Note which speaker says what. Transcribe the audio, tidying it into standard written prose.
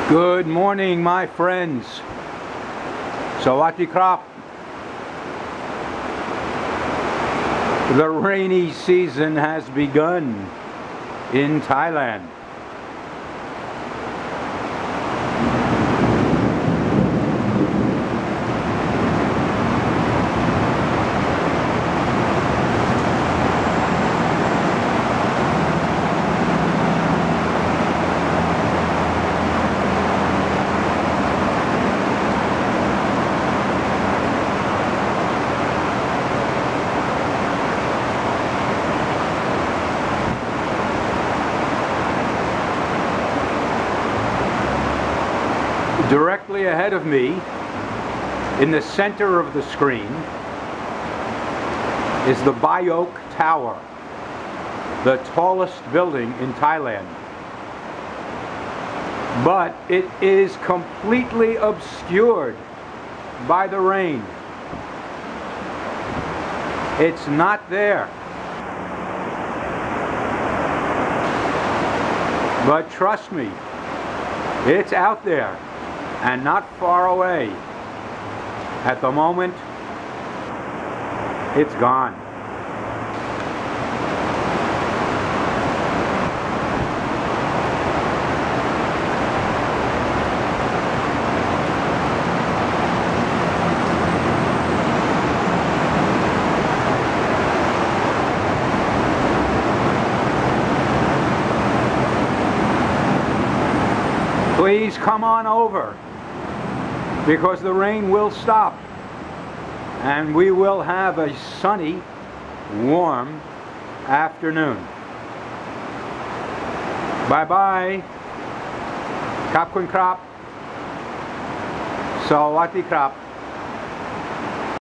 Speaker 1: Good morning, my friends. Sawati krap. The rainy season has begun in Thailand. Directly ahead of me, in the center of the screen, is the Baiyoke Tower, the tallest building in Thailand. But it is completely obscured by the rain. It's not there. But trust me, it's out there. And not far away. At the moment, it's gone. Please come on over, because the rain will stop and we will have a sunny, warm afternoon. Bye-bye. Khap kun krap. Sawati krap.